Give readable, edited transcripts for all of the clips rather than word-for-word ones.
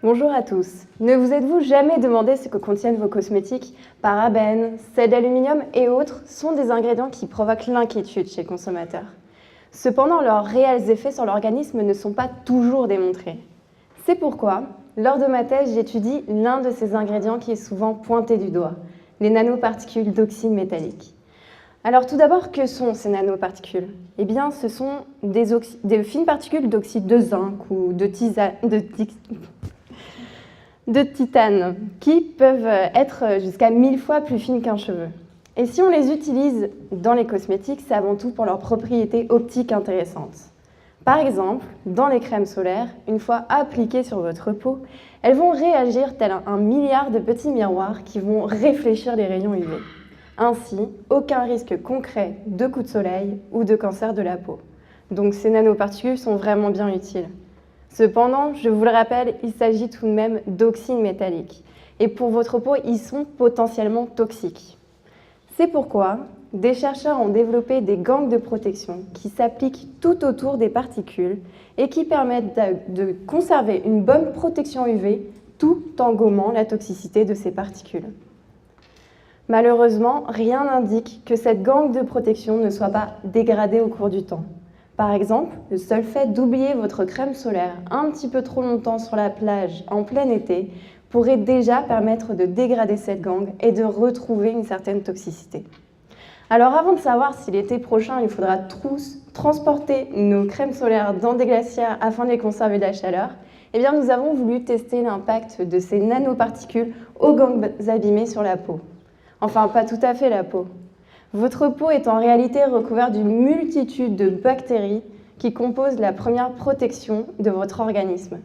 Bonjour à tous. Ne vous êtes-vous jamais demandé ce que contiennent vos cosmétiques? Parabènes, sel d'aluminium et autres sont des ingrédients qui provoquent l'inquiétude chez le consommateur. Cependant, leurs réels effets sur l'organisme ne sont pas toujours démontrés. C'est pourquoi, lors de ma thèse, j'étudie l'un de ces ingrédients qui est souvent pointé du doigt, les nanoparticules d'oxyde métallique. Alors tout d'abord, que sont ces nanoparticules? Eh bien, ce sont des fines particules d'oxyde de zinc ou de titane qui peuvent être jusqu'à 1000 fois plus fines qu'un cheveu. Et si on les utilise dans les cosmétiques, c'est avant tout pour leurs propriétés optiques intéressantes. Par exemple, dans les crèmes solaires, une fois appliquées sur votre peau, elles vont réagir tel un milliard de petits miroirs qui vont réfléchir les rayons UV. Ainsi, aucun risque concret de coup de soleil ou de cancer de la peau. Donc ces nanoparticules sont vraiment bien utiles. Cependant, je vous le rappelle, il s'agit tout de même d'oxyde métallique. Et pour votre peau, ils sont potentiellement toxiques. C'est pourquoi des chercheurs ont développé des gangs de protection qui s'appliquent tout autour des particules et qui permettent de conserver une bonne protection UV tout en gommant la toxicité de ces particules. Malheureusement, rien n'indique que cette gangue de protection ne soit pas dégradée au cours du temps. Par exemple, le seul fait d'oublier votre crème solaire un petit peu trop longtemps sur la plage en plein été pourrait déjà permettre de dégrader cette gangue et de retrouver une certaine toxicité. Alors avant de savoir si l'été prochain il faudra transporter nos crèmes solaires dans des glacières afin de les conserver de la chaleur, eh bien nous avons voulu tester l'impact de ces nanoparticules aux gangues abîmées sur la peau. Enfin, pas tout à fait la peau. Votre peau est en réalité recouverte d'une multitude de bactéries qui composent la première protection de votre organisme.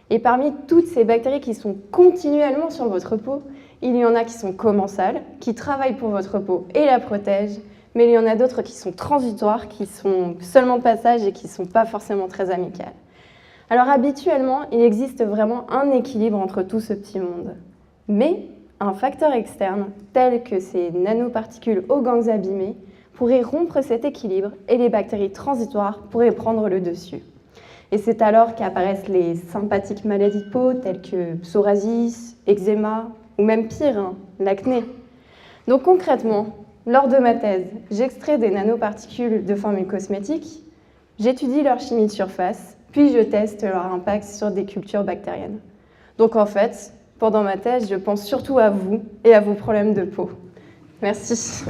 Et parmi toutes ces bactéries qui sont continuellement sur votre peau, il y en a qui sont commensales, qui travaillent pour votre peau et la protègent, mais il y en a d'autres qui sont transitoires, qui sont seulement de passage et qui ne sont pas forcément très amicales. Alors habituellement, il existe vraiment un équilibre entre tout ce petit monde. Mais un facteur externe, tel que ces nanoparticules aux gangues abîmées, pourrait rompre cet équilibre et les bactéries transitoires pourraient prendre le dessus. Et c'est alors qu'apparaissent les sympathiques maladies de peau, telles que psoriasis, eczéma, ou même pire, l'acné. Donc concrètement, lors de ma thèse, j'extrais des nanoparticules de formules cosmétiques, j'étudie leur chimie de surface, puis je teste leur impact sur des cultures bactériennes. Donc en fait, pendant ma thèse, je pense surtout à vous et à vos problèmes de peau. Merci.